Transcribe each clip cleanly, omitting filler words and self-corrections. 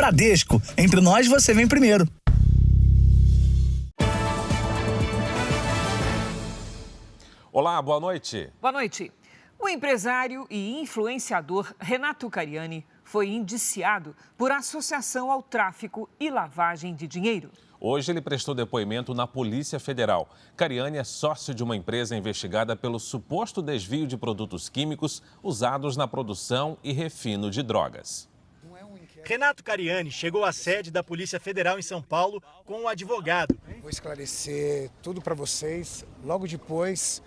Bradesco, entre nós você vem primeiro. Olá, boa noite. Boa noite. O empresário e influenciador Renato Cariani foi indiciado por associação ao tráfico e lavagem de dinheiro. Hoje ele prestou depoimento na Polícia Federal. Cariani é sócio de uma empresa investigada pelo suposto desvio de produtos químicos usados na produção e refino de drogas. Renato Cariani chegou à sede da Polícia Federal em São Paulo com um advogado. Vou esclarecer tudo para vocês logo depois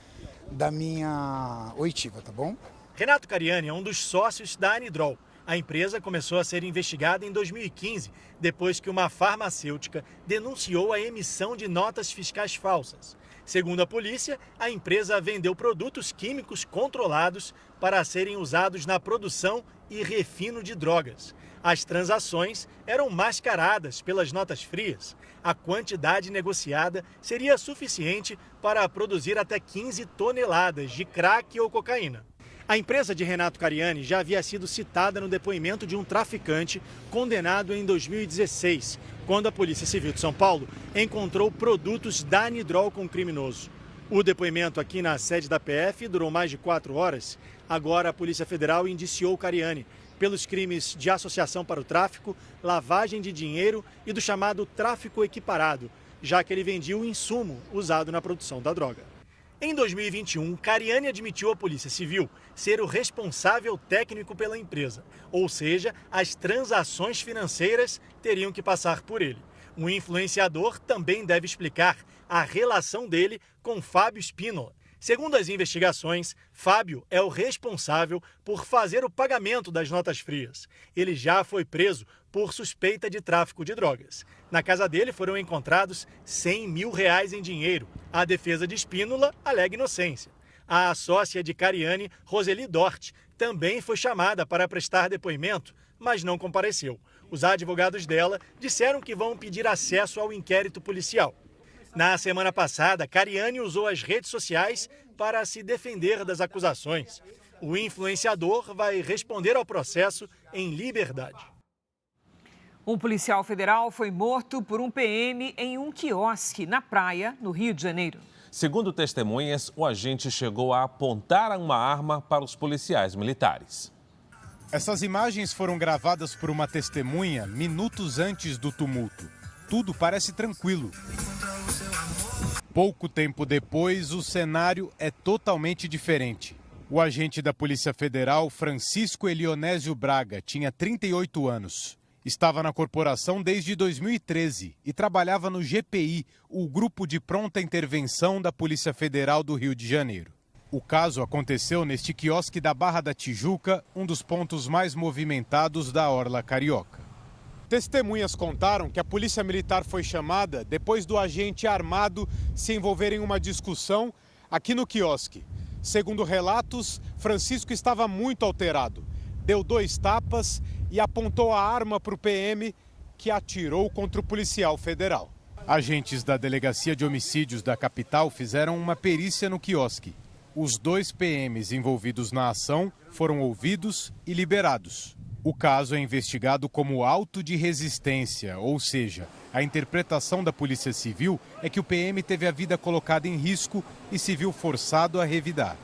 da minha oitiva, tá bom? Renato Cariani é um dos sócios da Anidrol. A empresa começou a ser investigada em 2015, depois que uma farmacêutica denunciou a emissão de notas fiscais falsas. Segundo a polícia, a empresa vendeu produtos químicos controlados para serem usados na produção e refino de drogas. As transações eram mascaradas pelas notas frias. A quantidade negociada seria suficiente para produzir até 15 toneladas de crack ou cocaína. A empresa de Renato Cariani já havia sido citada no depoimento de um traficante condenado em 2016, quando a Polícia Civil de São Paulo encontrou produtos da Anidrol com o criminoso. O depoimento aqui na sede da PF durou mais de 4 horas. Agora a Polícia Federal indiciou Cariani pelos crimes de associação para o tráfico, lavagem de dinheiro e do chamado tráfico equiparado, já que ele vendia o insumo usado na produção da droga. Em 2021, Cariani admitiu à Polícia Civil ser o responsável técnico pela empresa, ou seja, as transações financeiras teriam que passar por ele. O influenciador também deve explicar a relação dele com Fábio Spínola. Segundo as investigações, Fábio é o responsável por fazer o pagamento das notas frias. Ele já foi preso por suspeita de tráfico de drogas. Na casa dele foram encontrados R$100 mil em dinheiro. A defesa de Spínola alega inocência. A sócia de Cariani, Roseli Dort, também foi chamada para prestar depoimento, mas não compareceu. Os advogados dela disseram que vão pedir acesso ao inquérito policial. Na semana passada, Cariani usou as redes sociais para se defender das acusações. O influenciador vai responder ao processo em liberdade. Um policial federal foi morto por um PM em um quiosque na praia, no Rio de Janeiro. Segundo testemunhas, o agente chegou a apontar uma arma para os policiais militares. Essas imagens foram gravadas por uma testemunha minutos antes do tumulto. Tudo parece tranquilo. Pouco tempo depois, o cenário é totalmente diferente. O agente da Polícia Federal, Francisco Elionésio Braga, tinha 38 anos. Estava na corporação desde 2013 e trabalhava no GPI, o Grupo de Pronta Intervenção da Polícia Federal do Rio de Janeiro. O caso aconteceu neste quiosque da Barra da Tijuca, um dos pontos mais movimentados da Orla Carioca. Testemunhas contaram que a polícia militar foi chamada depois do agente armado se envolver em uma discussão aqui no quiosque. Segundo relatos, Francisco estava muito alterado. Deu 2 tapas e apontou a arma para o PM, que atirou contra o policial federal. Agentes da Delegacia de Homicídios da capital fizeram uma perícia no quiosque. Os 2 PMs envolvidos na ação foram ouvidos e liberados. O caso é investigado como auto de resistência, ou seja, a interpretação da Polícia Civil é que o PM teve a vida colocada em risco e se viu forçado a revidar.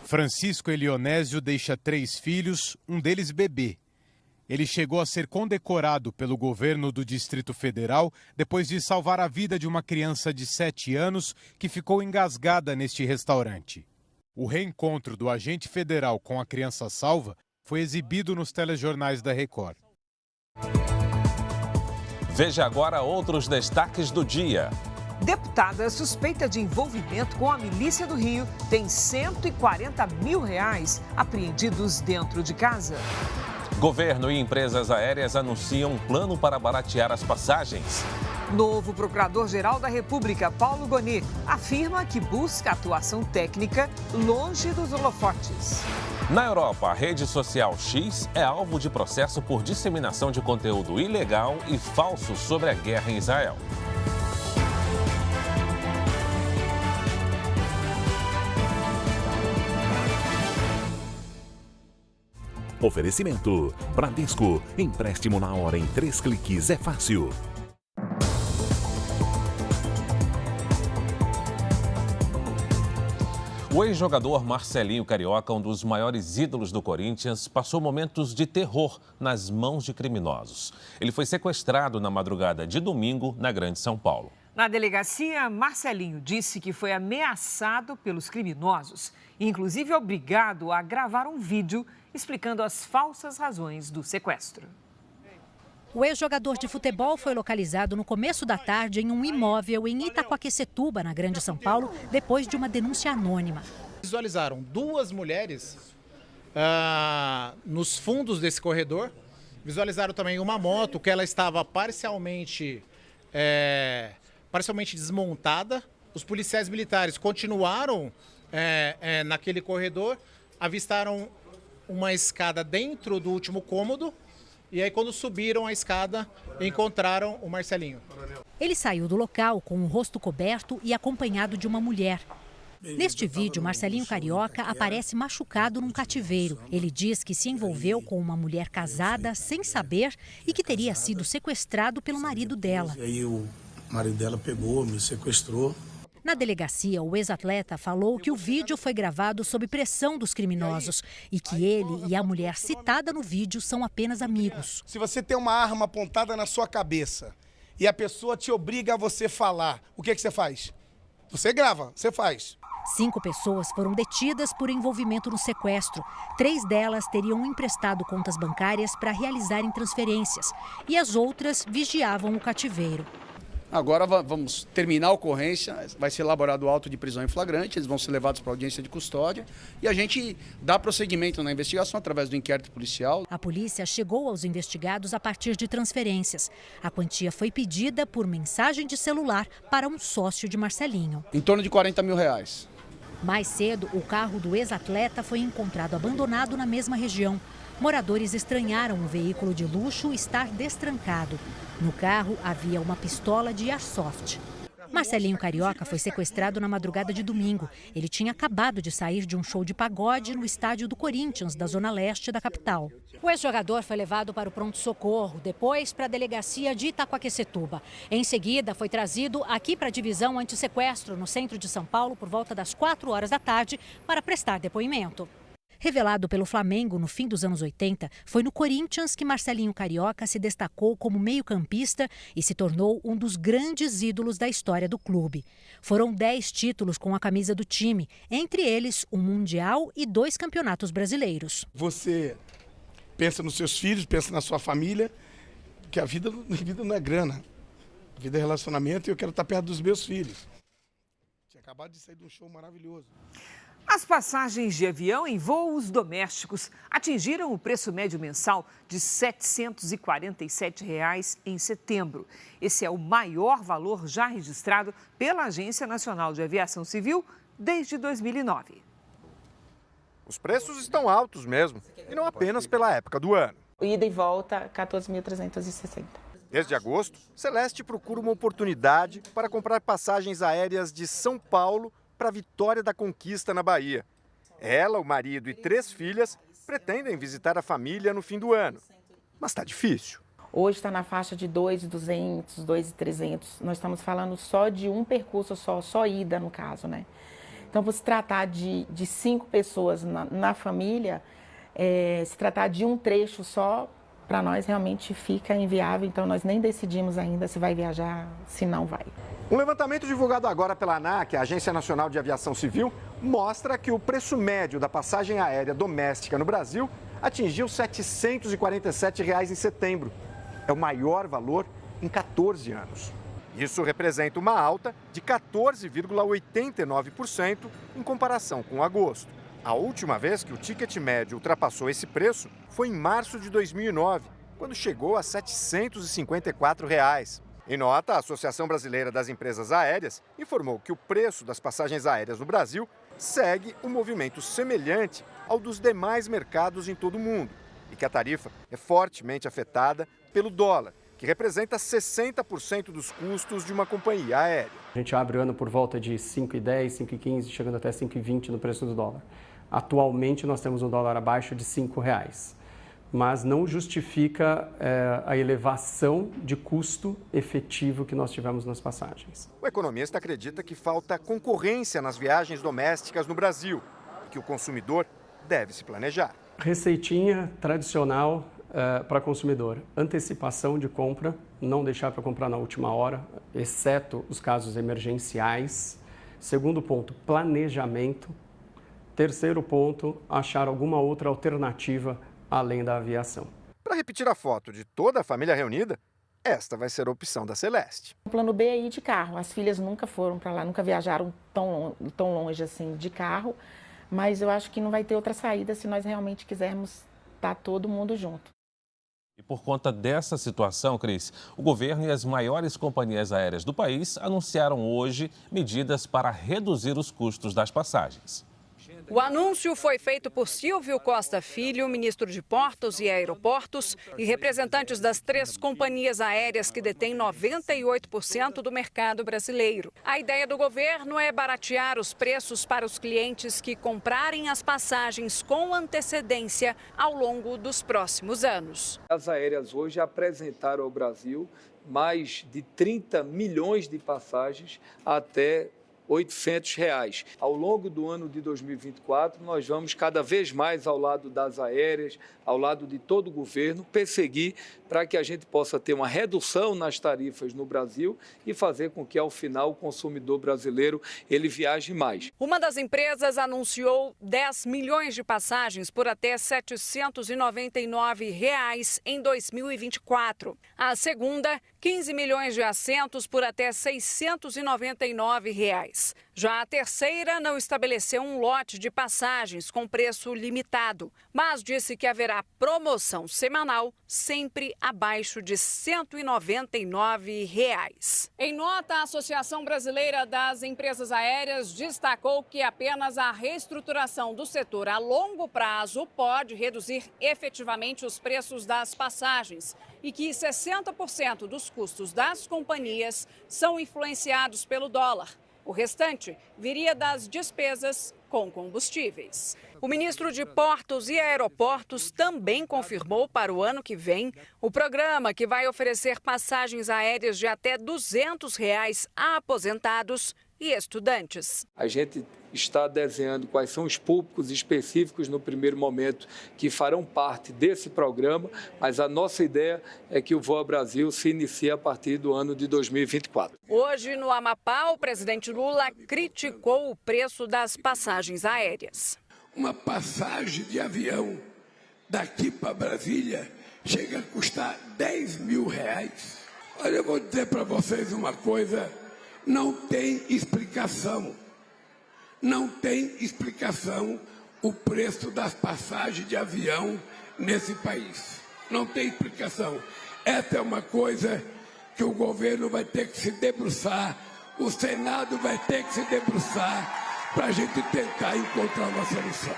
Francisco Elionésio deixa 3 filhos, um deles bebê. Ele chegou a ser condecorado pelo governo do Distrito Federal depois de salvar a vida de uma criança de 7 anos que ficou engasgada neste restaurante. O reencontro do agente federal com a criança salva foi exibido nos telejornais da Record. Veja agora outros destaques do dia. Deputada suspeita de envolvimento com a milícia do Rio tem R$140 mil apreendidos dentro de casa. Governo e empresas aéreas anunciam um plano para baratear as passagens. Novo Procurador-Geral da República, Paulo Gonet, afirma que busca atuação técnica longe dos holofotes. Na Europa, a rede social X é alvo de processo por disseminação de conteúdo ilegal e falso sobre a guerra em Israel. Oferecimento. Bradesco. Empréstimo na hora em 3 cliques é fácil. O ex-jogador Marcelinho Carioca, um dos maiores ídolos do Corinthians, passou momentos de terror nas mãos de criminosos. Ele foi sequestrado na madrugada de domingo na Grande São Paulo. Na delegacia, Marcelinho disse que foi ameaçado pelos criminosos e, inclusive, obrigado a gravar um vídeo explicando as falsas razões do sequestro. O ex-jogador de futebol foi localizado no começo da tarde em um imóvel em Itaquaquecetuba, na Grande São Paulo, depois de uma denúncia anônima. Visualizaram duas mulheres nos fundos desse corredor. Visualizaram também uma moto que ela estava parcialmente desmontada. Os policiais militares continuaram naquele corredor, avistaram uma escada dentro do último cômodo. E aí, quando subiram a escada, encontraram o Marcelinho. Ele saiu do local com o rosto coberto e acompanhado de uma mulher. Neste vídeo, Marcelinho Carioca aparece machucado num cativeiro. Ele diz que se envolveu com uma mulher casada sem saber e que teria sido sequestrado pelo marido dela. E aí o marido dela pegou, me sequestrou. Na delegacia, o ex-atleta falou que o vídeo foi gravado sob pressão dos criminosos e que ele e a mulher citada no vídeo são apenas amigos. Se você tem uma arma apontada na sua cabeça e a pessoa te obriga a você falar, o que você faz? Você grava, você faz. 5 pessoas foram detidas por envolvimento no sequestro. 3 delas teriam emprestado contas bancárias para realizarem transferências e as outras vigiavam o cativeiro. Agora vamos terminar a ocorrência, vai ser elaborado o auto de prisão em flagrante, eles vão ser levados para audiência de custódia e a gente dá prosseguimento na investigação através do inquérito policial. A polícia chegou aos investigados a partir de transferências. A quantia foi pedida por mensagem de celular para um sócio de Marcelinho. Em torno de R$40 mil. Mais cedo, o carro do ex-atleta foi encontrado abandonado na mesma região. Moradores estranharam o veículo de luxo estar destrancado. No carro havia uma pistola de airsoft. Marcelinho Carioca foi sequestrado na madrugada de domingo. Ele tinha acabado de sair de um show de pagode no estádio do Corinthians, da zona leste da capital. O ex-jogador foi levado para o pronto-socorro, depois para a delegacia de Itaquaquecetuba. Em seguida, foi trazido aqui para a divisão antissequestro, no centro de São Paulo, por volta das 4 horas da tarde, para prestar depoimento. Revelado pelo Flamengo no fim dos anos 80, foi no Corinthians que Marcelinho Carioca se destacou como meio-campista e se tornou um dos grandes ídolos da história do clube. Foram 10 títulos com a camisa do time, entre eles um Mundial e 2 campeonatos brasileiros. Você pensa nos seus filhos, pensa na sua família, que a vida não é grana. A vida é relacionamento e eu quero estar perto dos meus filhos. Tinha acabado de sair de um show maravilhoso. As passagens de avião em voos domésticos atingiram o preço médio mensal de R$ 747 em setembro. Esse é o maior valor já registrado pela Agência Nacional de Aviação Civil desde 2009. Os preços estão altos mesmo, e não apenas pela época do ano. Ida e volta, 14.360. Desde agosto, Celeste procura uma oportunidade para comprar passagens aéreas de São Paulo para Vitória da Conquista, na Bahia. Ela, o marido e 3 filhas pretendem visitar a família no fim do ano. Mas está difícil. Hoje está na faixa de 2.200, 2.300. Nós estamos falando só de um percurso só ida no caso, né? Então, por se tratar de 5 pessoas na família, se tratar de um trecho só, para nós realmente fica inviável. Então, nós nem decidimos ainda se vai viajar, se não vai. Um levantamento divulgado agora pela ANAC, a Agência Nacional de Aviação Civil, mostra que o preço médio da passagem aérea doméstica no Brasil atingiu R$ 747 em setembro. É o maior valor em 14 anos. Isso representa uma alta de 14,89% em comparação com agosto. A última vez que o ticket médio ultrapassou esse preço foi em março de 2009, quando chegou a R$ 754. Em nota, a Associação Brasileira das Empresas Aéreas informou que o preço das passagens aéreas no Brasil segue um movimento semelhante ao dos demais mercados em todo o mundo e que a tarifa é fortemente afetada pelo dólar, que representa 60% dos custos de uma companhia aérea. A gente abre o ano por volta de 5,10, 5,15, chegando até 5,20 no preço do dólar. Atualmente nós temos um dólar abaixo de R$ 5. mas não justifica a elevação de custo efetivo que nós tivemos nas passagens. O economista acredita que falta concorrência nas viagens domésticas no Brasil e que o consumidor deve se planejar. Receitinha tradicional para consumidor: antecipação de compra, não deixar para comprar na última hora, exceto os casos emergenciais. Segundo ponto, planejamento. Terceiro ponto, achar alguma outra alternativa além da aviação. Para repetir a foto de toda a família reunida, esta vai ser a opção da Celeste. O plano B é ir de carro. As filhas nunca foram para lá, nunca viajaram tão longe assim de carro, mas eu acho que não vai ter outra saída se nós realmente quisermos estar todo mundo junto. E por conta dessa situação, Cris, o governo e as maiores companhias aéreas do país anunciaram hoje medidas para reduzir os custos das passagens. O anúncio foi feito por Silvio Costa Filho, ministro de Portos e Aeroportos, e representantes das 3 companhias aéreas que detêm 98% do mercado brasileiro. A ideia do governo é baratear os preços para os clientes que comprarem as passagens com antecedência ao longo dos próximos anos. As aéreas hoje apresentaram ao Brasil mais de 30 milhões de passagens até R$800. Ao longo do ano de 2024, nós vamos cada vez mais ao lado das aéreas, ao lado de todo o governo, perseguir para que a gente possa ter uma redução nas tarifas no Brasil e fazer com que, ao final, o consumidor brasileiro ele viaje mais. Uma das empresas anunciou 10 milhões de passagens por até R$ 799 em 2024. A segunda, 15 milhões de assentos por até R$ 699. Já a terceira não estabeleceu um lote de passagens com preço limitado, mas disse que haverá promoção semanal sempre abaixo de R$ 199. Em nota, a Associação Brasileira das Empresas Aéreas destacou que apenas a reestruturação do setor a longo prazo pode reduzir efetivamente os preços das passagens e que 60% dos custos das companhias são influenciados pelo dólar. O restante viria das despesas com combustíveis. O ministro de Portos e Aeroportos também confirmou para o ano que vem o programa que vai oferecer passagens aéreas de até R$ 200 a aposentados e estudantes. A gente está desenhando quais são os públicos específicos no primeiro momento que farão parte desse programa, mas a nossa ideia é que o Voa Brasil se inicie a partir do ano de 2024. Hoje, no Amapá, o presidente Lula criticou o preço das passagens aéreas. Uma passagem de avião daqui para Brasília chega a custar R$10 mil. Olha, eu vou dizer para vocês uma coisa, não tem explicação. Não tem explicação o preço das passagens de avião nesse país. Não tem explicação. Essa é uma coisa que o governo vai ter que se debruçar, o Senado vai ter que se debruçar para a gente tentar encontrar uma solução.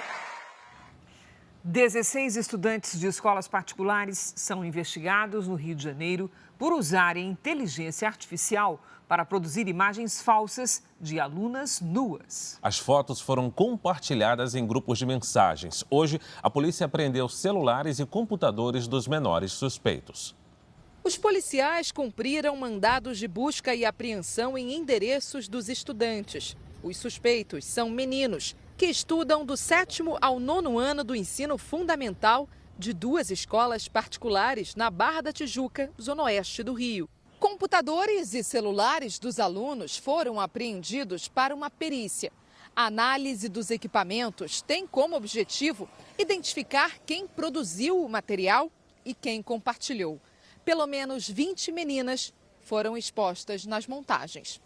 16 estudantes de escolas particulares são investigados no Rio de Janeiro por usarem inteligência artificial para produzir imagens falsas de alunas nuas. As fotos foram compartilhadas em grupos de mensagens. Hoje, a polícia apreendeu celulares e computadores dos menores suspeitos. Os policiais cumpriram mandados de busca e apreensão em endereços dos estudantes. Os suspeitos são meninos que estudam do 7º ao 9º ano do ensino fundamental de 2 escolas particulares na Barra da Tijuca, zona oeste do Rio. Computadores e celulares dos alunos foram apreendidos para uma perícia. A análise dos equipamentos tem como objetivo identificar quem produziu o material e quem compartilhou. Pelo menos 20 meninas foram expostas nas montagens.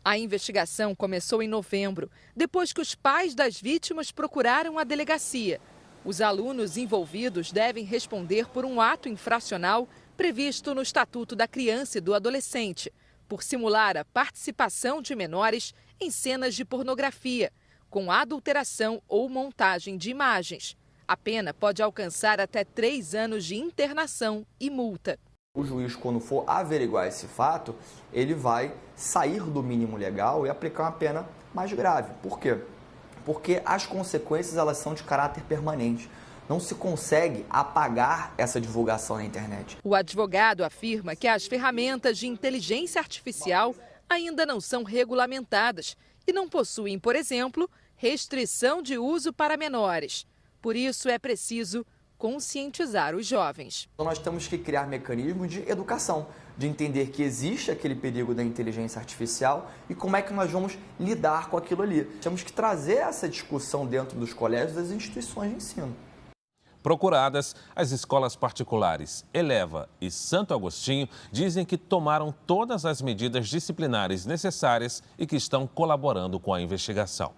A investigação começou em novembro, depois que os pais das vítimas procuraram a delegacia. Os alunos envolvidos devem responder por um ato infracional previsto no Estatuto da Criança e do Adolescente, por simular a participação de menores em cenas de pornografia, com adulteração ou montagem de imagens. A pena pode alcançar até 3 anos de internação e multa. O juiz, quando for averiguar esse fato, ele vai sair do mínimo legal e aplicar uma pena mais grave. Por quê? Porque as consequências elas são de caráter permanente. não se consegue apagar essa divulgação na internet. O advogado afirma que as ferramentas de inteligência artificial ainda não são regulamentadas e não possuem, por exemplo, restrição de uso para menores. Por isso é preciso conscientizar os jovens. Então nós temos que criar mecanismos de educação, de entender que existe aquele perigo da inteligência artificial e como é que nós vamos lidar com aquilo ali. Temos que trazer essa discussão dentro dos colégios, das instituições de ensino. Procuradas, as escolas particulares Eleva e Santo Agostinho dizem que tomaram todas as medidas disciplinares necessárias e que estão colaborando com a investigação.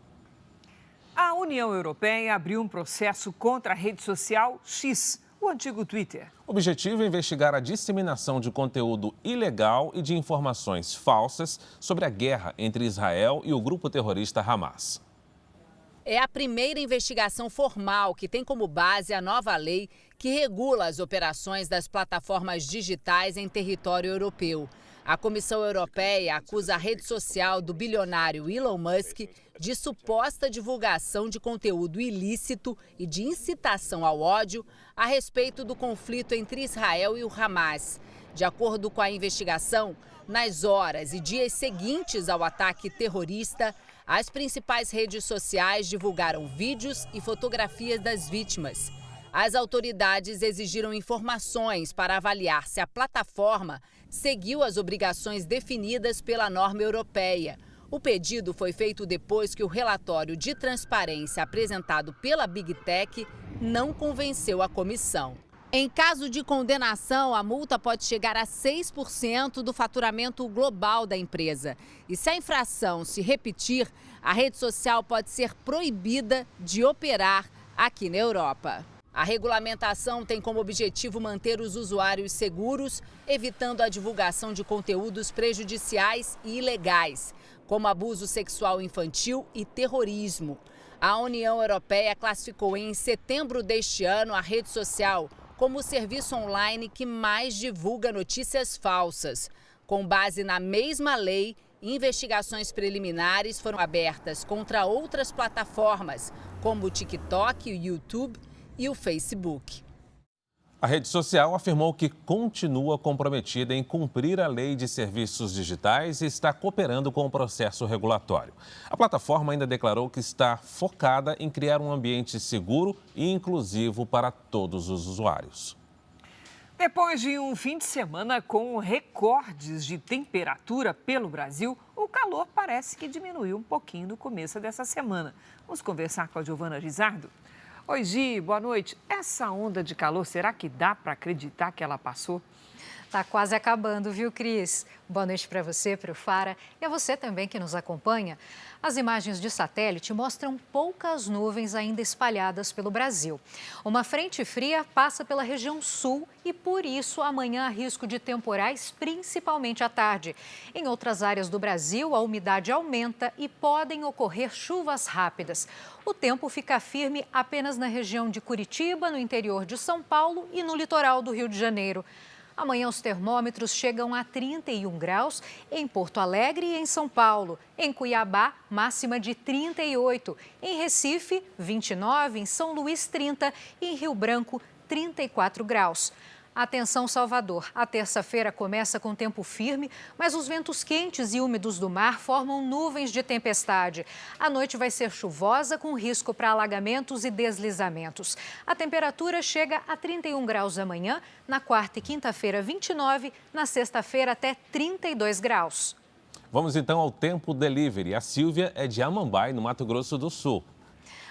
A União Europeia abriu um processo contra a rede social X, o antigo Twitter. O objetivo é investigar a disseminação de conteúdo ilegal e de informações falsas sobre a guerra entre Israel e o grupo terrorista Hamas. É a primeira investigação formal que tem como base a nova lei que regula as operações das plataformas digitais em território europeu. A Comissão Europeia acusa a rede social do bilionário Elon Musk de suposta divulgação de conteúdo ilícito e de incitação ao ódio a respeito do conflito entre Israel e o Hamas. De acordo com a investigação, nas horas e dias seguintes ao ataque terrorista, as principais redes sociais divulgaram vídeos e fotografias das vítimas. As autoridades exigiram informações para avaliar se a plataforma seguiu as obrigações definidas pela norma europeia. O pedido foi feito depois que o relatório de transparência apresentado pela Big Tech não convenceu a comissão. Em caso de condenação, a multa pode chegar a 6% do faturamento global da empresa. E se a infração se repetir, a rede social pode ser proibida de operar aqui na Europa. A regulamentação tem como objetivo manter os usuários seguros, evitando a divulgação de conteúdos prejudiciais e ilegais, como abuso sexual infantil e terrorismo. A União Europeia classificou em setembro deste ano a rede social como o serviço online que mais divulga notícias falsas. Com base na mesma lei, investigações preliminares foram abertas contra outras plataformas, como o TikTok, o YouTube e o Facebook. A rede social afirmou que continua comprometida em cumprir a lei de serviços digitais e está cooperando com o processo regulatório. A plataforma ainda declarou que está focada em criar um ambiente seguro e inclusivo para todos os usuários. Depois de um fim de semana com recordes de temperatura pelo Brasil, o calor parece que diminuiu um pouquinho no começo dessa semana. Vamos conversar com a Giovana Rizardo? Oi, Gi, boa noite. Essa onda de calor, será que dá para acreditar que ela passou? Tá quase acabando, viu, Cris? Boa noite para você, para o Fara e a você também que nos acompanha. As imagens de satélite mostram poucas nuvens ainda espalhadas pelo Brasil. Uma frente fria passa pela região sul e, por isso, amanhã há risco de temporais, principalmente à tarde. Em outras áreas do Brasil, a umidade aumenta e podem ocorrer chuvas rápidas. O tempo fica firme apenas na região de Curitiba, no interior de São Paulo e no litoral do Rio de Janeiro. Amanhã os termômetros chegam a 31 graus em Porto Alegre e em São Paulo. Em Cuiabá, máxima de 38. Em Recife, 29. Em São Luís, 30. E em Rio Branco, 34 graus. Atenção, Salvador. A terça-feira começa com tempo firme, mas os ventos quentes e úmidos do mar formam nuvens de tempestade. A noite vai ser chuvosa, com risco para alagamentos e deslizamentos. A temperatura chega a 31 graus amanhã, na quarta e quinta-feira, 29, na sexta-feira até 32 graus. Vamos então ao Tempo Delivery. A Silvia é de Amambai, no Mato Grosso do Sul.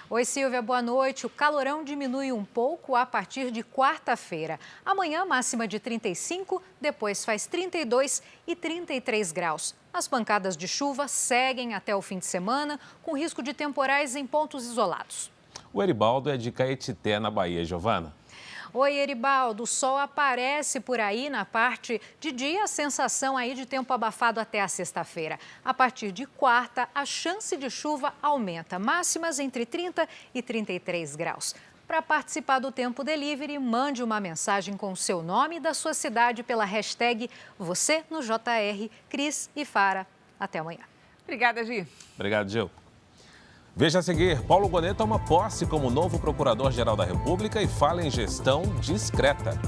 Oi, Silvia, boa noite. O calorão diminui um pouco a partir de quarta-feira. Amanhã, máxima de 35, depois faz 32 e 33 graus. As pancadas de chuva seguem até o fim de semana, com risco de temporais em pontos isolados. O Eribaldo é de Caetité, na Bahia. Giovana. Oi, Eribaldo, o sol aparece por aí na parte de dia, a sensação aí de tempo abafado até a sexta-feira. A partir de quarta, a chance de chuva aumenta, máximas entre 30 e 33 graus. Para participar do Tempo Delivery, mande uma mensagem com o seu nome e da sua cidade pela hashtag você no JR, Cris e Fara. Até amanhã. Obrigada, Gi. Obrigado, Gil. Veja a seguir, Paulo Gonet toma posse como novo Procurador-Geral da República e fala em gestão discreta.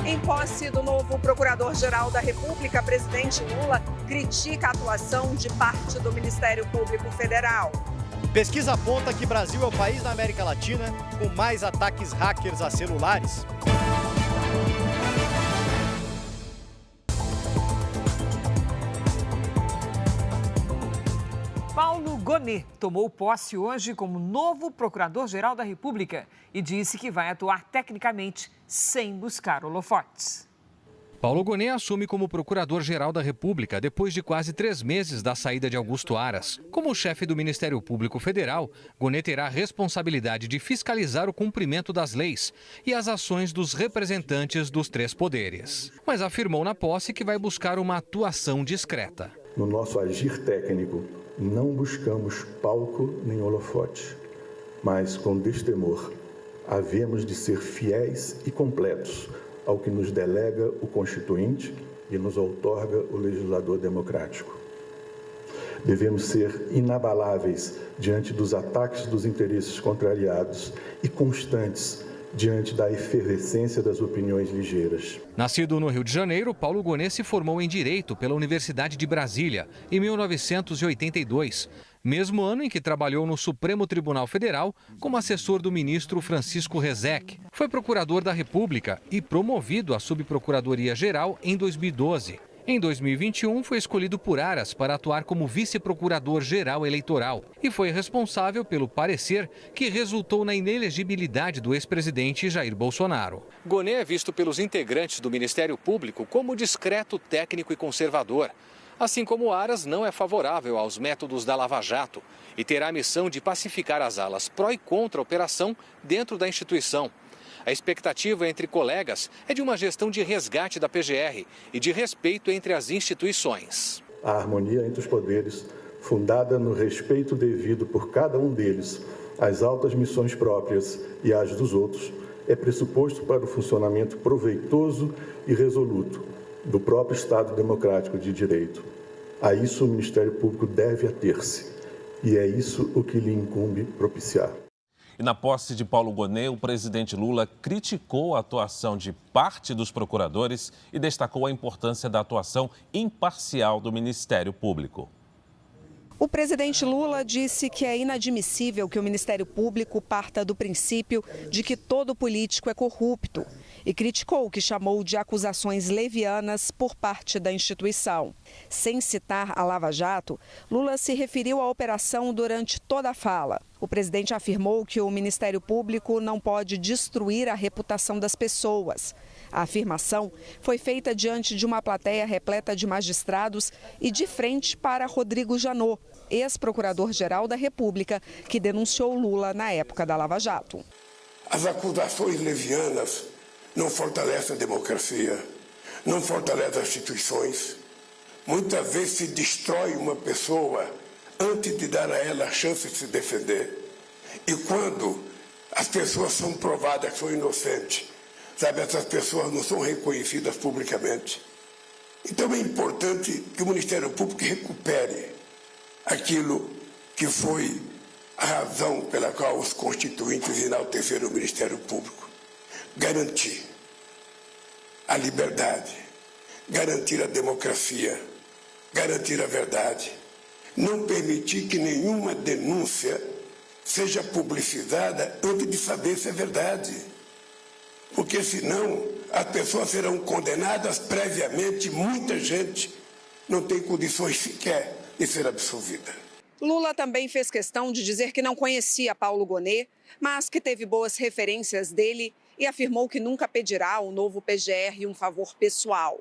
Em posse do novo Procurador-Geral da República, presidente Lula critica a atuação de parte do Ministério Público Federal. Pesquisa aponta que Brasil é o país da América Latina com mais ataques hackers a celulares. Paulo Gonet tomou posse hoje como novo Procurador-Geral da República e disse que vai atuar tecnicamente sem buscar holofotes. Paulo Gonet assume como Procurador-Geral da República depois de quase 3 meses da saída de Augusto Aras. Como chefe do Ministério Público Federal, Gonet terá a responsabilidade de fiscalizar o cumprimento das leis e as ações dos representantes dos 3 poderes. Mas afirmou na posse que vai buscar uma atuação discreta. No nosso agir técnico, não buscamos palco nem holofote, mas com destemor, havemos de ser fiéis e completos ao que nos delega o Constituinte e nos outorga o legislador democrático. Devemos ser inabaláveis diante dos ataques dos interesses contrariados e constantes diante da efervescência das opiniões ligeiras. Nascido no Rio de Janeiro, Paulo Gonet se formou em Direito pela Universidade de Brasília em 1982, mesmo ano em que trabalhou no Supremo Tribunal Federal como assessor do ministro Francisco Rezec. Foi procurador da República e promovido à Subprocuradoria-Geral em 2012. Em 2021, foi escolhido por Aras para atuar como vice-procurador-geral eleitoral e foi responsável pelo parecer que resultou na inelegibilidade do ex-presidente Jair Bolsonaro. Gonet é visto pelos integrantes do Ministério Público como discreto, técnico e conservador. Assim como Aras não é favorável aos métodos da Lava Jato e terá a missão de pacificar as alas pró e contra a operação dentro da instituição. A expectativa entre colegas é de uma gestão de resgate da PGR e de respeito entre as instituições. A harmonia entre os poderes, fundada no respeito devido por cada um deles às altas missões próprias e às dos outros, é pressuposto para o funcionamento proveitoso e resoluto do próprio Estado Democrático de Direito. A isso o Ministério Público deve ater-se, e é isso o que lhe incumbe propiciar. E na posse de Paulo Gonet, o presidente Lula criticou a atuação de parte dos procuradores e destacou a importância da atuação imparcial do Ministério Público. O presidente Lula disse que é inadmissível que o Ministério Público parta do princípio de que todo político é corrupto e criticou o que chamou de acusações levianas por parte da instituição. Sem citar a Lava Jato, Lula se referiu à operação durante toda a fala. O presidente afirmou que o Ministério Público não pode destruir a reputação das pessoas. A afirmação foi feita diante de uma plateia repleta de magistrados e de frente para Rodrigo Janot, ex-procurador-geral da República, que denunciou Lula na época da Lava Jato. As acusações levianas não fortalecem a democracia, não fortalecem as instituições. Muitas vezes se destrói uma pessoa antes de dar a ela a chance de se defender. E quando as pessoas são provadas que são inocentes, sabe, essas pessoas não são reconhecidas publicamente. Então é importante que o Ministério Público recupere aquilo que foi a razão pela qual os constituintes enalteceram o Ministério Público. Garantir a liberdade, garantir a democracia, garantir a verdade. Não permitir que nenhuma denúncia seja publicizada antes de saber se é verdade. Porque senão as pessoas serão condenadas previamente, muita gente não tem condições sequer de ser absolvida. Lula também fez questão de dizer que não conhecia Paulo Gonet, mas que teve boas referências dele e afirmou que nunca pedirá ao novo PGR um favor pessoal.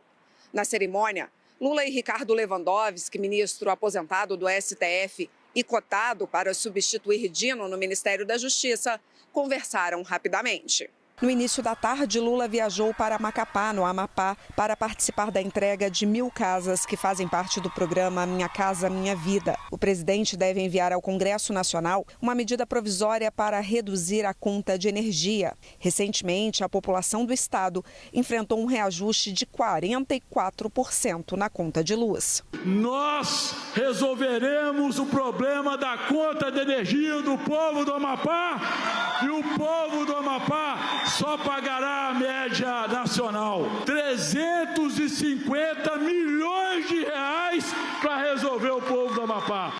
Na cerimônia, Lula e Ricardo Lewandowski, ministro aposentado do STF e cotado para substituir Dino no Ministério da Justiça, conversaram rapidamente. No início da tarde, Lula viajou para Macapá, no Amapá, para participar da entrega de 1.000 casas que fazem parte do programa Minha Casa Minha Vida. O presidente deve enviar ao Congresso Nacional uma medida provisória para reduzir a conta de energia. Recentemente, a população do estado enfrentou um reajuste de 44% na conta de luz. Nós resolveremos o problema da conta de energia do povo do Amapá e o povo do Amapá só pagará a média nacional. 350 milhões de reais para resolver o povo do Amapá.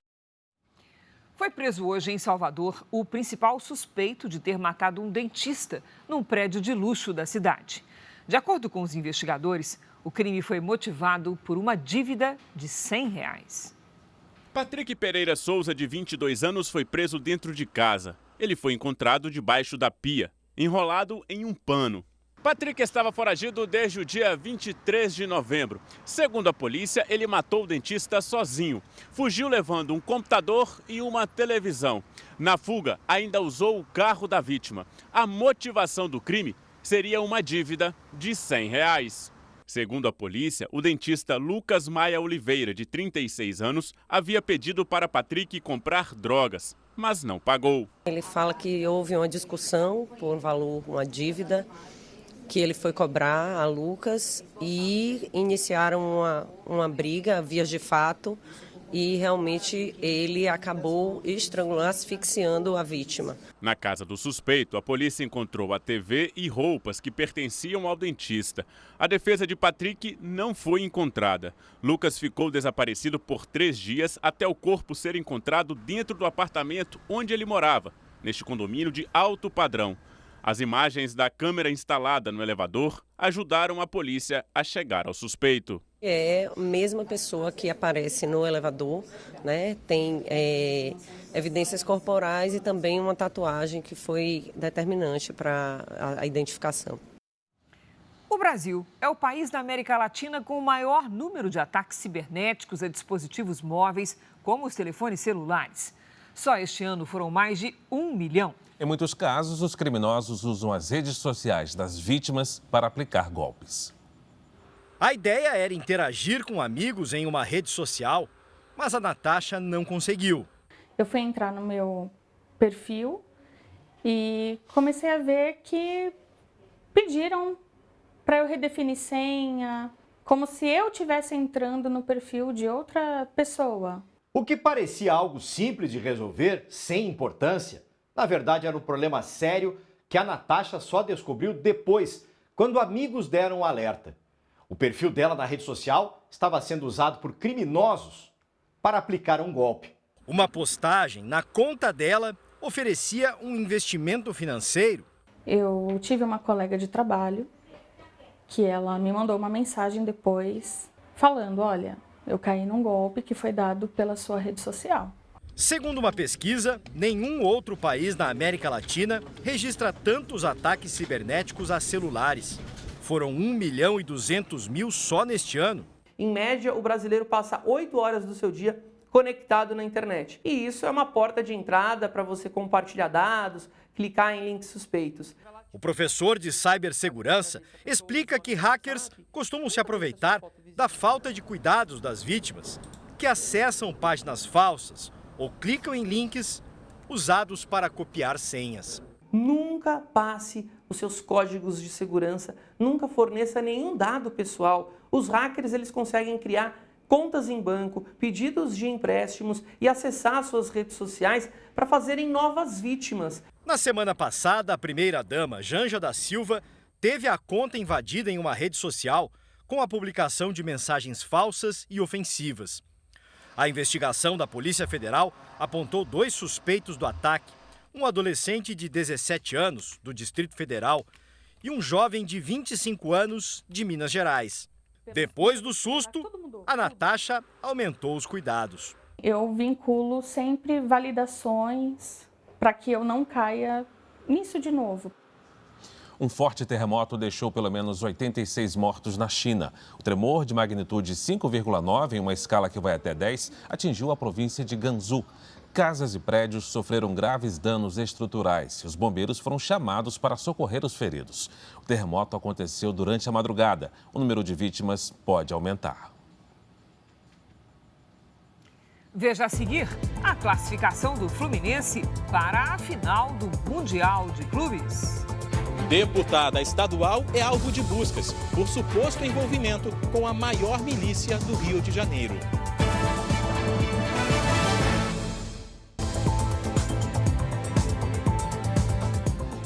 Foi preso hoje em Salvador o principal suspeito de ter matado um dentista num prédio de luxo da cidade. De acordo com os investigadores, o crime foi motivado por uma dívida de R$100. Patrick Pereira Souza, de 22 anos, foi preso dentro de casa. Ele foi encontrado debaixo da pia, enrolado em um pano. Patrick estava foragido desde o dia 23 de novembro. Segundo a polícia, ele matou o dentista sozinho. Fugiu levando um computador e uma televisão. Na fuga, ainda usou o carro da vítima. A motivação do crime seria uma dívida de R$100. Segundo a polícia, o dentista Lucas Maia Oliveira, de 36 anos, havia pedido para Patrick comprar drogas, mas não pagou. Ele fala que houve uma discussão por valor, uma dívida, que ele foi cobrar a Lucas e iniciaram uma briga, vias de fato, e realmente ele acabou estrangulando, asfixiando a vítima. Na casa do suspeito, a polícia encontrou a TV e roupas que pertenciam ao dentista. A defesa de Patrick não foi encontrada. Lucas ficou desaparecido por 3 dias até o corpo ser encontrado dentro do apartamento onde ele morava, neste condomínio de alto padrão. As imagens da câmera instalada no elevador ajudaram a polícia a chegar ao suspeito. É a mesma pessoa que aparece no elevador, né? Tem evidências corporais e também uma tatuagem que foi determinante para a identificação. O Brasil é o país da América Latina com o maior número de ataques cibernéticos a dispositivos móveis, como os telefones celulares. Só este ano foram mais de 1 milhão. Em muitos casos, os criminosos usam as redes sociais das vítimas para aplicar golpes. A ideia era interagir com amigos em uma rede social, mas a Natasha não conseguiu. Eu fui entrar no meu perfil e comecei a ver que pediram para eu redefinir senha, como se eu estivesse entrando no perfil de outra pessoa. O que parecia algo simples de resolver, sem importância, na verdade era um problema sério que a Natasha só descobriu depois, quando amigos deram um alerta. O perfil dela na rede social estava sendo usado por criminosos para aplicar um golpe. Uma postagem na conta dela oferecia um investimento financeiro. Eu tive uma colega de trabalho que ela me mandou uma mensagem depois falando, olha, eu caí num golpe que foi dado pela sua rede social. Segundo uma pesquisa, nenhum outro país na América Latina registra tantos ataques cibernéticos a celulares. Foram 1.200.000 só neste ano. Em média, o brasileiro passa 8 horas do seu dia conectado na internet. E isso é uma porta de entrada para você compartilhar dados, clicar em links suspeitos. O professor de cibersegurança explica que hackers costumam se aproveitar da falta de cuidados das vítimas, que acessam páginas falsas ou clicam em links usados para copiar senhas. Nunca passe os seus códigos de segurança, nunca forneça nenhum dado pessoal. Os hackers eles conseguem criar contas em banco, pedidos de empréstimos e acessar suas redes sociais para fazerem novas vítimas. Na semana passada, a primeira-dama, Janja da Silva, teve a conta invadida em uma rede social com a publicação de mensagens falsas e ofensivas. A investigação da Polícia Federal apontou 2 suspeitos do ataque, um adolescente de 17 anos, do Distrito Federal, e um jovem de 25 anos, de Minas Gerais. Depois do susto, a Natasha aumentou os cuidados. Eu vinculo sempre validações para que eu não caia nisso de novo. Um forte terremoto deixou pelo menos 86 mortos na China. O tremor de magnitude 5,9, em uma escala que vai até 10, atingiu a província de Gansu. Casas e prédios sofreram graves danos estruturais e os bombeiros foram chamados para socorrer os feridos. O terremoto aconteceu durante a madrugada. O número de vítimas pode aumentar. Veja a seguir a classificação do Fluminense para a final do Mundial de Clubes. Deputada estadual é alvo de buscas por suposto envolvimento com a maior milícia do Rio de Janeiro.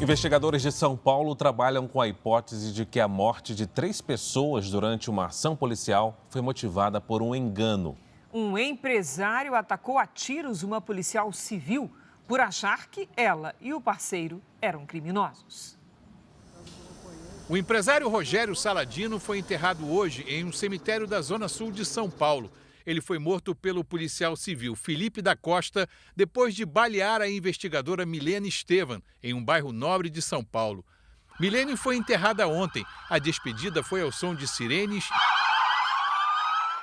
Investigadores de São Paulo trabalham com a hipótese de que a morte de 3 pessoas durante uma ação policial foi motivada por um engano. Um empresário atacou a tiros uma policial civil por achar que ela e o parceiro eram criminosos. O empresário Rogério Saladino foi enterrado hoje em um cemitério da Zona Sul de São Paulo. Ele foi morto pelo policial civil Felipe da Costa depois de balear a investigadora Milene Estevan em um bairro nobre de São Paulo. Milene foi enterrada ontem. A despedida foi ao som de sirenes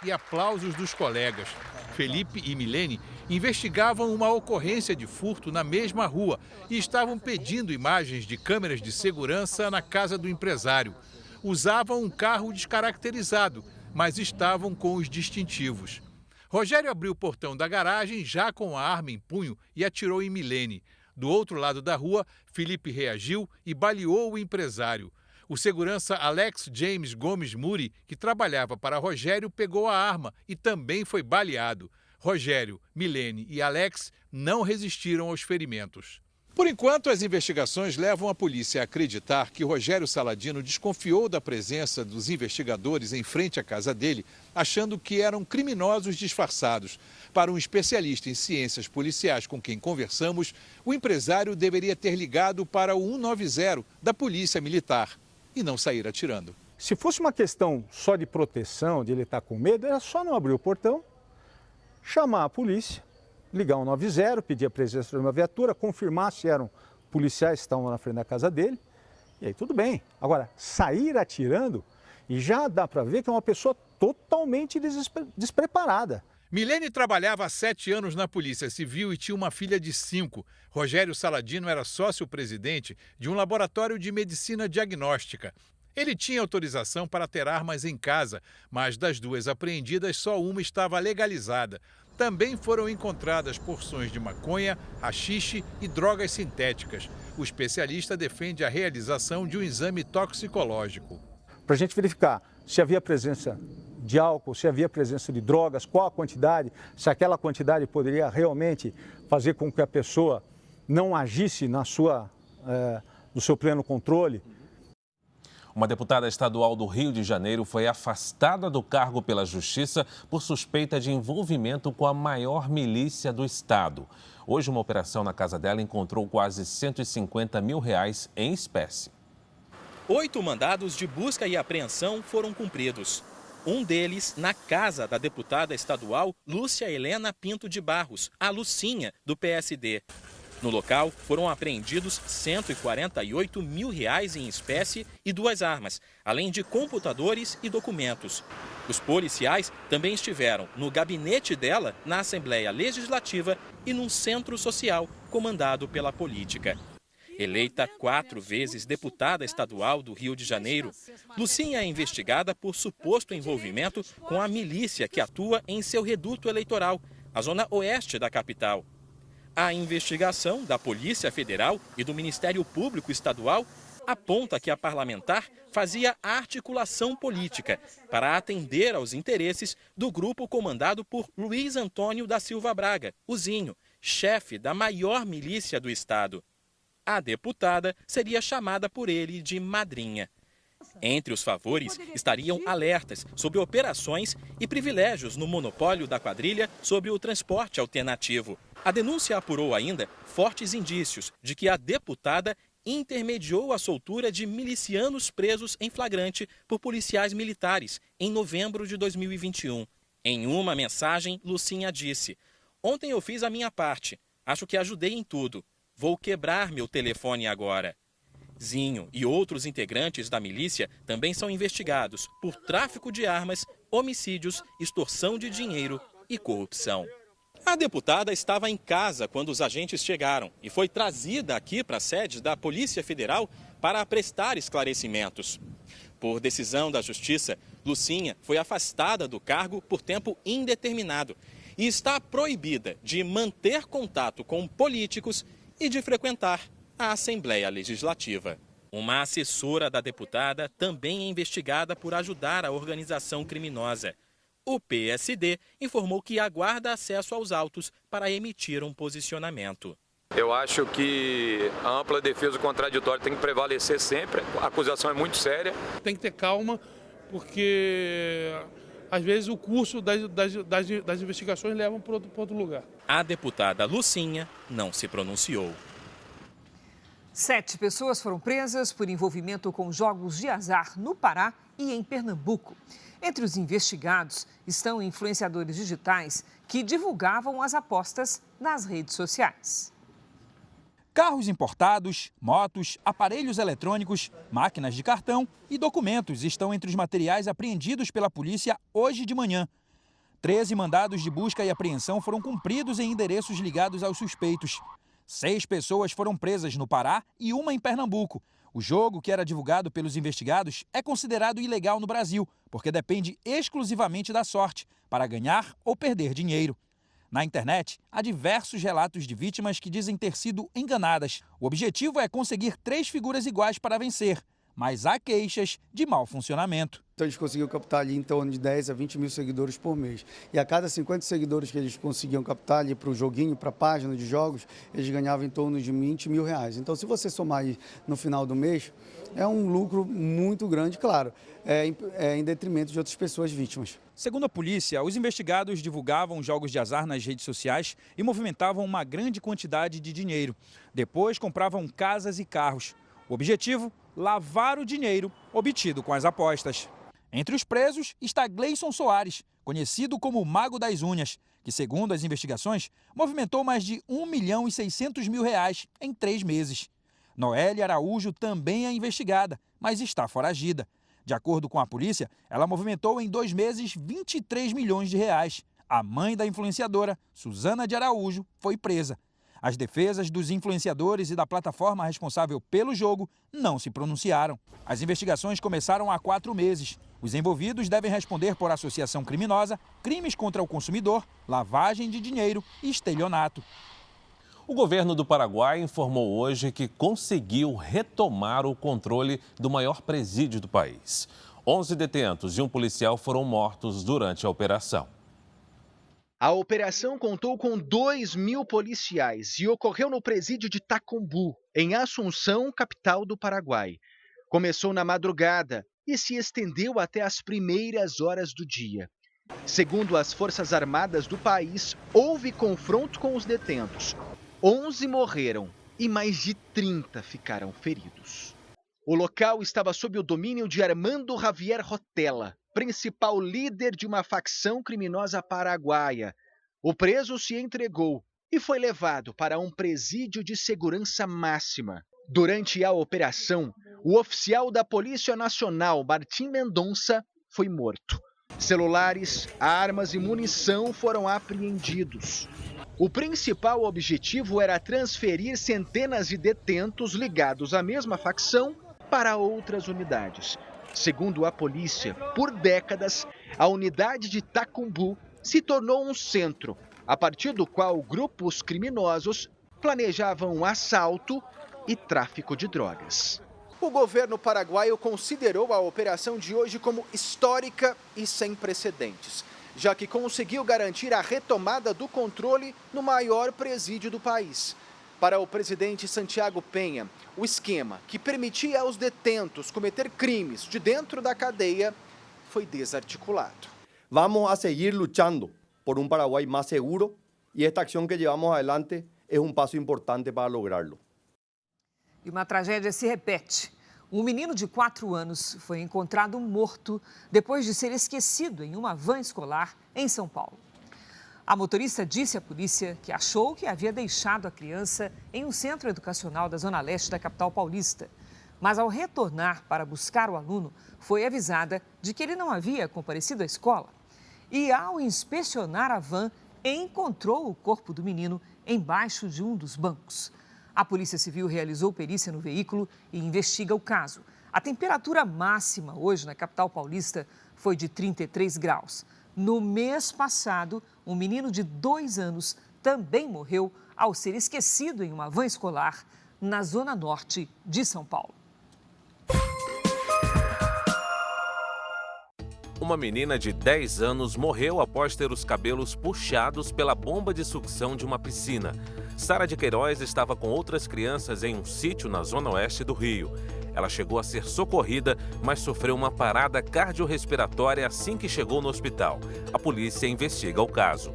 e aplausos dos colegas. Felipe e Milene investigavam uma ocorrência de furto na mesma rua e estavam pedindo imagens de câmeras de segurança na casa do empresário. Usavam um carro descaracterizado, mas estavam com os distintivos. Rogério abriu o portão da garagem já com a arma em punho e atirou em Milene. Do outro lado da rua, Felipe reagiu e baleou o empresário. O segurança Alex James Gomes Muri, que trabalhava para Rogério, pegou a arma e também foi baleado. Rogério, Milene e Alex não resistiram aos ferimentos. Por enquanto, as investigações levam a polícia a acreditar que Rogério Saladino desconfiou da presença dos investigadores em frente à casa dele, achando que eram criminosos disfarçados. Para um especialista em ciências policiais com quem conversamos, o empresário deveria ter ligado para o 190 da Polícia Militar e não sair atirando. Se fosse uma questão só de proteção, de ele estar com medo, era só não abrir o portão, chamar a polícia, ligar 190, pedir a presença de uma viatura, confirmar se eram policiais que estavam na frente da casa dele, e aí tudo bem. Agora, sair atirando, e já dá para ver que é uma pessoa totalmente despreparada. Milene trabalhava há 7 anos na Polícia Civil e tinha uma filha de 5. Rogério Saladino era sócio-presidente de um laboratório de medicina diagnóstica. Ele tinha autorização para ter armas em casa, mas das 2 apreendidas, só uma estava legalizada. Também foram encontradas porções de maconha, haxixe e drogas sintéticas. O especialista defende a realização de um exame toxicológico. Para a gente verificar se havia presença de álcool, se havia presença de drogas, qual a quantidade, se aquela quantidade poderia realmente fazer com que a pessoa não agisse no seu pleno controle. Uma deputada estadual do Rio de Janeiro foi afastada do cargo pela Justiça por suspeita de envolvimento com a maior milícia do estado. Hoje, uma operação na casa dela encontrou quase R$150 mil em espécie. 8 mandados de busca e apreensão foram cumpridos. Um deles na casa da deputada estadual Lúcia Helena Pinto de Barros, a Lucinha, do PSD. No local, foram apreendidos R$148 mil em espécie e 2 armas, além de computadores e documentos. Os policiais também estiveram no gabinete dela, na Assembleia Legislativa e num centro social comandado pela política. Eleita 4 vezes deputada estadual do Rio de Janeiro, Lucinha é investigada por suposto envolvimento com a milícia que atua em seu reduto eleitoral, a zona oeste da capital. A investigação da Polícia Federal e do Ministério Público Estadual aponta que a parlamentar fazia articulação política para atender aos interesses do grupo comandado por Luiz Antônio da Silva Braga, o Zinho, chefe da maior milícia do estado. A deputada seria chamada por ele de madrinha. Entre os favores estariam alertas sobre operações e privilégios no monopólio da quadrilha sobre o transporte alternativo. A denúncia apurou ainda fortes indícios de que a deputada intermediou a soltura de milicianos presos em flagrante por policiais militares em novembro de 2021. Em uma mensagem, Lucinha disse: "Ontem eu fiz a minha parte. Acho que ajudei em tudo. Vou quebrar meu telefone agora." Zinho e outros integrantes da milícia também são investigados por tráfico de armas, homicídios, extorsão de dinheiro e corrupção. A deputada estava em casa quando os agentes chegaram e foi trazida aqui para a sede da Polícia Federal para prestar esclarecimentos. Por decisão da Justiça, Lucinha foi afastada do cargo por tempo indeterminado e está proibida de manter contato com políticos e de frequentar a Assembleia Legislativa. Uma assessora da deputada também é investigada por ajudar a organização criminosa. O PSD informou que aguarda acesso aos autos para emitir um posicionamento. Eu acho que a ampla defesa contraditória tem que prevalecer sempre. A acusação é muito séria. Tem que ter calma, porque às vezes o curso das investigações levam para outro lugar. A deputada Lucinha não se pronunciou. 7 pessoas foram presas por envolvimento com jogos de azar no Pará e em Pernambuco. Entre os investigados estão influenciadores digitais que divulgavam as apostas nas redes sociais. Carros importados, motos, aparelhos eletrônicos, máquinas de cartão e documentos estão entre os materiais apreendidos pela polícia hoje de manhã. 13 mandados de busca e apreensão foram cumpridos em endereços ligados aos suspeitos. 6 pessoas foram presas no Pará e uma em Pernambuco. O jogo, que era divulgado pelos investigados, é considerado ilegal no Brasil, porque depende exclusivamente da sorte para ganhar ou perder dinheiro. Na internet, há diversos relatos de vítimas que dizem ter sido enganadas. O objetivo é conseguir 3 figuras iguais para vencer, mas há queixas de mau funcionamento. Então eles conseguiam captar ali em torno de 10 a 20 mil seguidores por mês. E a cada 50 seguidores que eles conseguiam captar ali para o joguinho, para a página de jogos, eles ganhavam em torno de 20 mil reais. Então se você somar aí no final do mês, é um lucro muito grande, claro, em detrimento de outras pessoas vítimas. Segundo a polícia, os investigados divulgavam jogos de azar nas redes sociais e movimentavam uma grande quantidade de dinheiro. Depois compravam casas e carros. O objetivo? Lavar o dinheiro obtido com as apostas. Entre os presos está Gleison Soares, conhecido como o Mago das Unhas, que, segundo as investigações, movimentou mais de R$1.600.000 em 3 meses. Noélia Araújo também é investigada, mas está foragida. De acordo com a polícia, ela movimentou em 2 meses 23 milhões de reais. A mãe da influenciadora, Suzana de Araújo, foi presa. As defesas dos influenciadores e da plataforma responsável pelo jogo não se pronunciaram. As investigações começaram há 4 meses. Os envolvidos devem responder por associação criminosa, crimes contra o consumidor, lavagem de dinheiro e estelionato. O governo do Paraguai informou hoje que conseguiu retomar o controle do maior presídio do país. 11 detentos e um policial foram mortos durante a operação. A operação contou com 2.000 policiais e ocorreu no presídio de Tacumbu, em Assunção, capital do Paraguai. Começou na madrugada e se estendeu até as primeiras horas do dia. Segundo as Forças Armadas do país, houve confronto com os detentos. 11 morreram e mais de 30 ficaram feridos. O local estava sob o domínio de Armando Javier Rotella, principal líder de uma facção criminosa paraguaia. O preso se entregou e foi levado para um presídio de segurança máxima. Durante a operação, o oficial da Polícia Nacional, Martim Mendonça, foi morto. Celulares, armas e munição foram apreendidos. O principal objetivo era transferir centenas de detentos ligados à mesma facção para outras unidades. Segundo a polícia, por décadas, a unidade de Tacumbu se tornou um centro, a partir do qual grupos criminosos planejavam assalto e tráfico de drogas. O governo paraguaio considerou a operação de hoje como histórica e sem precedentes, já que conseguiu garantir a retomada do controle no maior presídio do país. Para o presidente Santiago Penha, o esquema que permitia aos detentos cometer crimes de dentro da cadeia foi desarticulado. Vamos a seguir luchando por um Paraguai mais seguro e esta ação que levamos adelante é um passo importante para lograrlo. E uma tragédia se repete. Um menino de 4 anos foi encontrado morto depois de ser esquecido em uma van escolar em São Paulo. A motorista disse à polícia que achou que havia deixado a criança em um centro educacional da zona leste da capital paulista. Mas ao retornar para buscar o aluno, foi avisada de que ele não havia comparecido à escola. E ao inspecionar a van, encontrou o corpo do menino embaixo de um dos bancos. A Polícia Civil realizou perícia no veículo e investiga o caso. A temperatura máxima hoje na capital paulista foi de 33 graus. No mês passado, um menino de 2 anos também morreu ao ser esquecido em uma van escolar na zona norte de São Paulo. Uma menina de 10 anos morreu após ter os cabelos puxados pela bomba de sucção de uma piscina. Sara de Queiroz estava com outras crianças em um sítio na zona oeste do Rio. Ela chegou a ser socorrida, mas sofreu uma parada cardiorrespiratória assim que chegou no hospital. A polícia investiga o caso.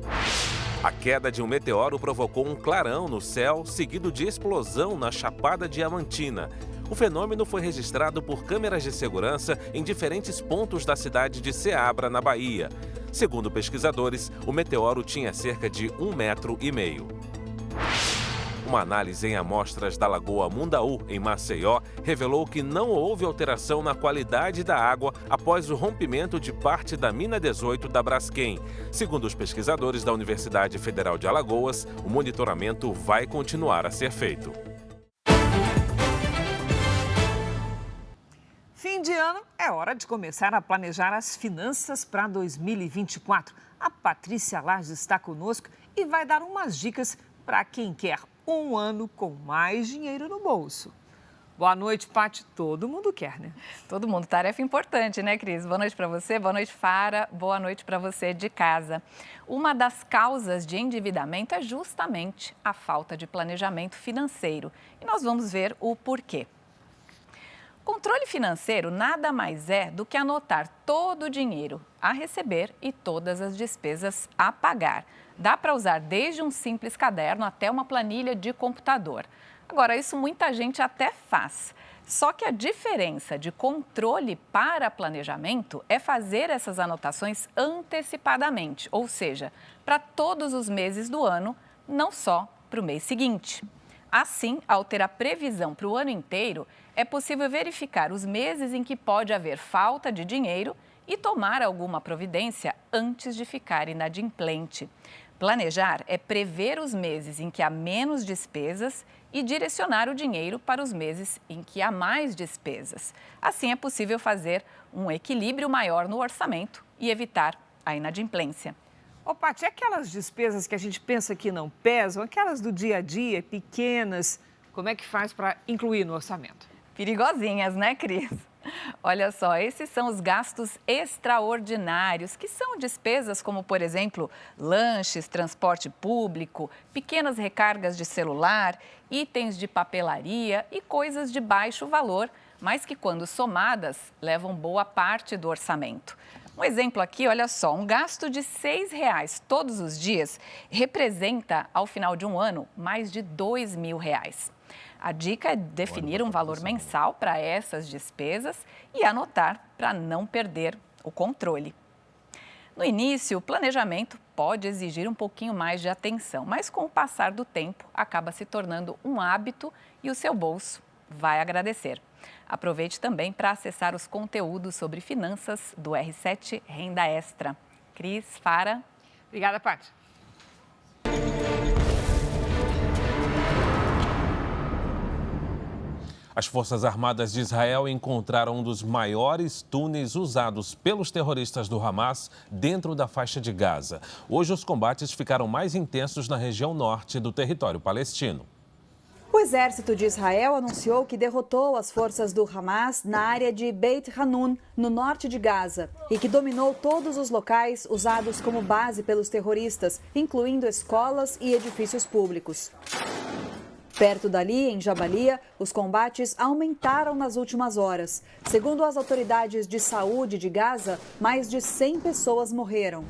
A queda de um meteoro provocou um clarão no céu, seguido de explosão na Chapada Diamantina. O fenômeno foi registrado por câmeras de segurança em diferentes pontos da cidade de Ceabra, na Bahia. Segundo pesquisadores, o meteoro tinha cerca de 1,5 metros. Uma análise em amostras da Lagoa Mundaú, em Maceió, revelou que não houve alteração na qualidade da água após o rompimento de parte da mina 18 da Braskem. Segundo os pesquisadores da Universidade Federal de Alagoas, o monitoramento vai continuar a ser feito. Fim de ano é hora de começar a planejar as finanças para 2024. A Patrícia Lages está conosco e vai dar umas dicas para quem quer um ano com mais dinheiro no bolso. Boa noite, Paty. Todo mundo quer, né? Todo mundo. Tarefa importante, né, Cris? Boa noite para você, boa noite, Fara, boa noite para você de casa. Uma das causas de endividamento é justamente a falta de planejamento financeiro. E nós vamos ver o porquê. Controle financeiro nada mais é do que anotar todo o dinheiro a receber e todas as despesas a pagar. Dá para usar desde um simples caderno até uma planilha de computador. Agora, isso muita gente até faz. Só que a diferença de controle para planejamento é fazer essas anotações antecipadamente, ou seja, para todos os meses do ano, não só para o mês seguinte. Assim, ao ter a previsão para o ano inteiro, é possível verificar os meses em que pode haver falta de dinheiro e tomar alguma providência antes de ficar inadimplente. Planejar é prever os meses em que há menos despesas e direcionar o dinheiro para os meses em que há mais despesas. Assim, é possível fazer um equilíbrio maior no orçamento e evitar a inadimplência. Ô, Paty, aquelas despesas que a gente pensa que não pesam, aquelas do dia a dia, pequenas, como é que faz para incluir no orçamento? Perigosinhas, né, Cris? Olha só, esses são os gastos extraordinários, que são despesas como, por exemplo, lanches, transporte público, pequenas recargas de celular, itens de papelaria e coisas de baixo valor, mas que, quando somadas, levam boa parte do orçamento. Um exemplo aqui, olha só, um gasto de R$ 6 todos os dias representa, ao final de um ano, mais de R$ 2.000. A dica é definir um valor mensal para essas despesas e anotar para não perder o controle. No início, o planejamento pode exigir um pouquinho mais de atenção, mas com o passar do tempo acaba se tornando um hábito e o seu bolso vai agradecer. Aproveite também para acessar os conteúdos sobre finanças do R7 Renda Extra. Cris, Fara. Obrigada, Paty. As Forças Armadas de Israel encontraram um dos maiores túneis usados pelos terroristas do Hamas dentro da faixa de Gaza. Hoje, os combates ficaram mais intensos na região norte do território palestino. O exército de Israel anunciou que derrotou as forças do Hamas na área de Beit Hanun, no norte de Gaza, e que dominou todos os locais usados como base pelos terroristas, incluindo escolas e edifícios públicos. Perto dali, em Jabalia, os combates aumentaram nas últimas horas. Segundo as autoridades de saúde de Gaza, mais de 100 pessoas morreram.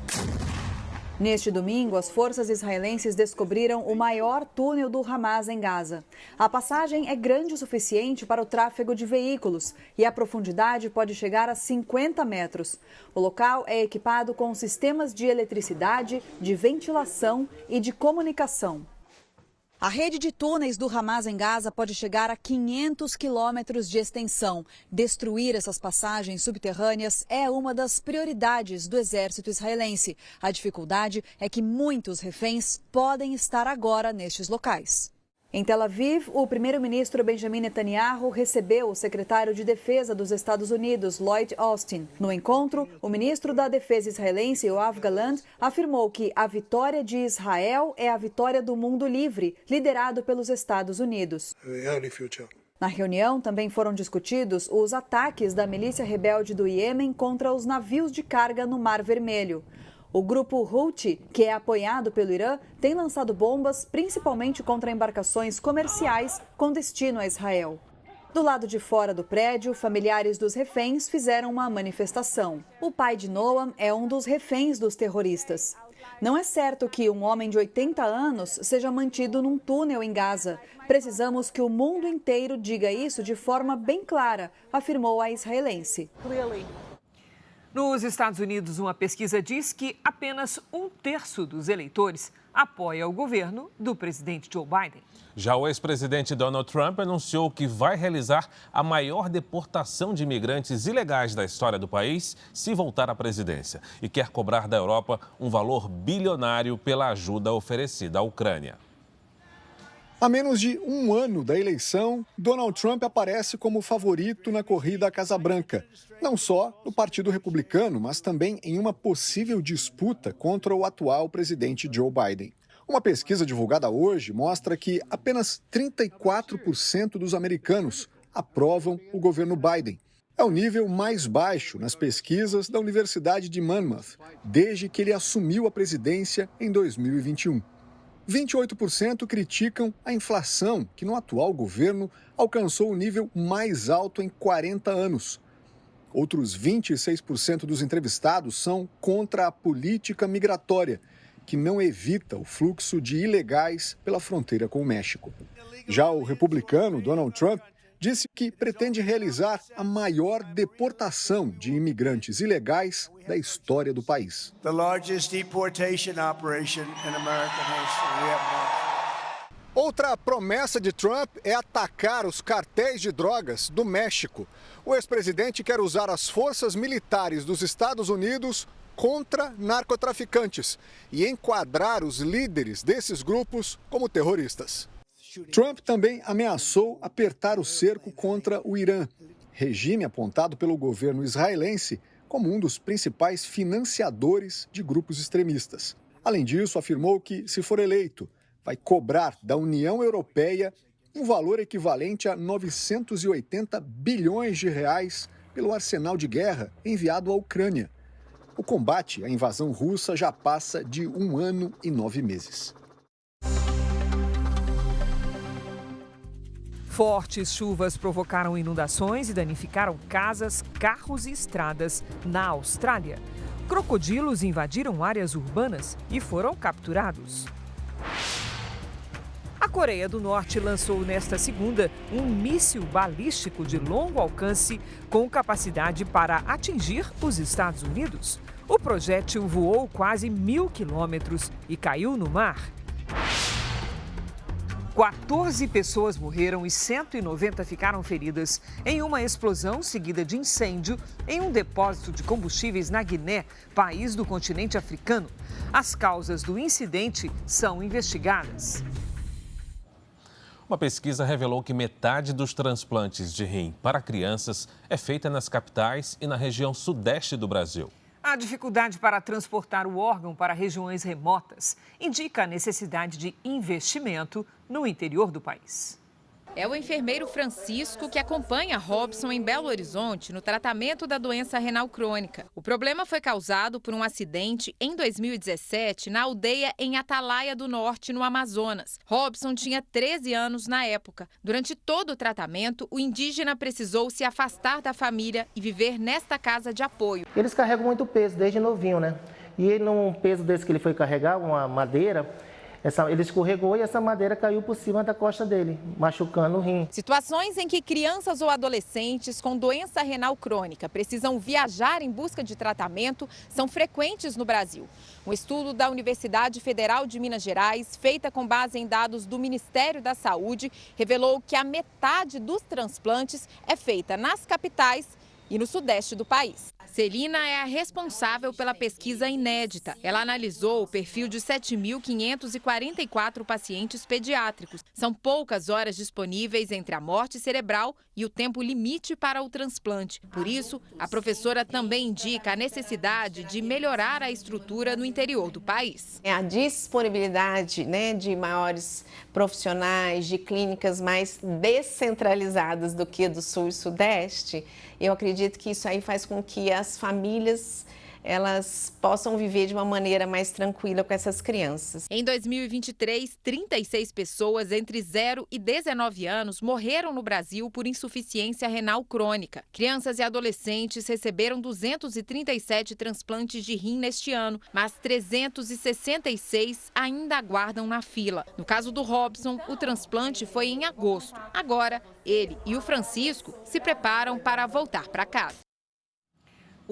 Neste domingo, as forças israelenses descobriram o maior túnel do Hamas em Gaza. A passagem é grande o suficiente para o tráfego de veículos e a profundidade pode chegar a 50 metros. O local é equipado com sistemas de eletricidade, de ventilação e de comunicação. A rede de túneis do Hamas em Gaza pode chegar a 500 quilômetros de extensão. Destruir essas passagens subterrâneas é uma das prioridades do exército israelense. A dificuldade é que muitos reféns podem estar agora nestes locais. Em Tel Aviv, o primeiro-ministro Benjamin Netanyahu recebeu o secretário de Defesa dos Estados Unidos, Lloyd Austin. No encontro, o ministro da Defesa israelense, Yoav Gallant, afirmou que a vitória de Israel é a vitória do mundo livre, liderado pelos Estados Unidos. Na reunião, também foram discutidos os ataques da milícia rebelde do Iêmen contra os navios de carga no Mar Vermelho. O grupo Houthi, que é apoiado pelo Irã, tem lançado bombas principalmente contra embarcações comerciais com destino a Israel. Do lado de fora do prédio, familiares dos reféns fizeram uma manifestação. O pai de Noam é um dos reféns dos terroristas. Não é certo que um homem de 80 anos seja mantido num túnel em Gaza. Precisamos que o mundo inteiro diga isso de forma bem clara, afirmou a israelense. Nos Estados Unidos, uma pesquisa diz que apenas 1/3 dos eleitores apoia o governo do presidente Joe Biden. Já o ex-presidente Donald Trump anunciou que vai realizar a maior deportação de imigrantes ilegais da história do país se voltar à presidência e quer cobrar da Europa um valor bilionário pela ajuda oferecida à Ucrânia. A menos de um ano da eleição, Donald Trump aparece como favorito na corrida à Casa Branca. Não só no Partido Republicano, mas também em uma possível disputa contra o atual presidente Joe Biden. Uma pesquisa divulgada hoje mostra que apenas 34% dos americanos aprovam o governo Biden. É o nível mais baixo nas pesquisas da Universidade de Monmouth, desde que ele assumiu a presidência em 2021. 28% criticam a inflação, que no atual governo alcançou o nível mais alto em 40 anos. Outros 26% dos entrevistados são contra a política migratória, que não evita o fluxo de ilegais pela fronteira com o México. Já o republicano Donald Trump disse que pretende realizar a maior deportação de imigrantes ilegais da história do país. Outra promessa de Trump é atacar os cartéis de drogas do México. O ex-presidente quer usar as forças militares dos Estados Unidos contra narcotraficantes e enquadrar os líderes desses grupos como terroristas. Trump também ameaçou apertar o cerco contra o Irã, regime apontado pelo governo israelense como um dos principais financiadores de grupos extremistas. Além disso, afirmou que, se for eleito, vai cobrar da União Europeia um valor equivalente a 980 bilhões de reais pelo arsenal de guerra enviado à Ucrânia. O combate à invasão russa já passa de 1 ano e 9 meses. Fortes chuvas provocaram inundações e danificaram casas, carros e estradas na Austrália. Crocodilos invadiram áreas urbanas e foram capturados. A Coreia do Norte lançou nesta segunda um míssil balístico de longo alcance com capacidade para atingir os Estados Unidos. O projétil voou quase 1.000 quilômetros e caiu no mar. 14 pessoas morreram e 190 ficaram feridas em uma explosão seguida de incêndio em um depósito de combustíveis na Guiné, país do continente africano. As causas do incidente são investigadas. Uma pesquisa revelou que metade dos transplantes de rim para crianças é feita nas capitais e na região sudeste do Brasil. A dificuldade para transportar o órgão para regiões remotas indica a necessidade de investimento no interior do país. É o enfermeiro Francisco que acompanha Robson em Belo Horizonte no tratamento da doença renal crônica. O problema foi causado por um acidente em 2017 na aldeia em Atalaia do Norte, no Amazonas. Robson tinha 13 anos na época. Durante todo o tratamento, o indígena precisou se afastar da família e viver nesta casa de apoio. Eles carregam muito peso desde novinho, né? E num peso desse que ele foi carregar, uma madeira, Ele escorregou e essa madeira caiu por cima da costa dele, machucando o rim. Situações em que crianças ou adolescentes com doença renal crônica precisam viajar em busca de tratamento são frequentes no Brasil. Um estudo da Universidade Federal de Minas Gerais, feita com base em dados do Ministério da Saúde, revelou que a metade dos transplantes é feita nas capitais e no sudeste do país. Celina é a responsável pela pesquisa inédita. Ela analisou o perfil de 7.544 pacientes pediátricos. São poucas horas disponíveis entre a morte cerebral e o tempo limite para o transplante. Por isso, a professora também indica a necessidade de melhorar a estrutura no interior do país. A disponibilidade, de maiores profissionais, de clínicas mais descentralizadas do que do Sul e Sudeste, eu acredito que isso aí faz com que as famílias elas possam viver de uma maneira mais tranquila com essas crianças. Em 2023, 36 pessoas entre 0 e 19 anos morreram no Brasil por insuficiência renal crônica. Crianças e adolescentes receberam 237 transplantes de rim neste ano, mas 366 ainda aguardam na fila. No caso do Robson, o transplante foi em agosto. Agora, ele e o Francisco se preparam para voltar para casa.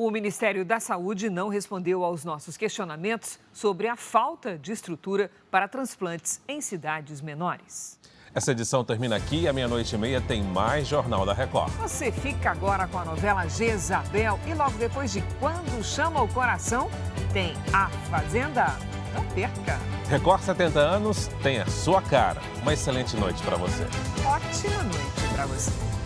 O Ministério da Saúde não respondeu aos nossos questionamentos sobre a falta de estrutura para transplantes em cidades menores. Essa edição termina aqui e à 00:30 tem mais Jornal da Record. Você fica agora com a novela Jezabel e logo depois de Quando Chama o Coração, tem A Fazenda. Não perca! Record 70 anos tem a sua cara. Uma excelente noite para você. Ótima noite para você.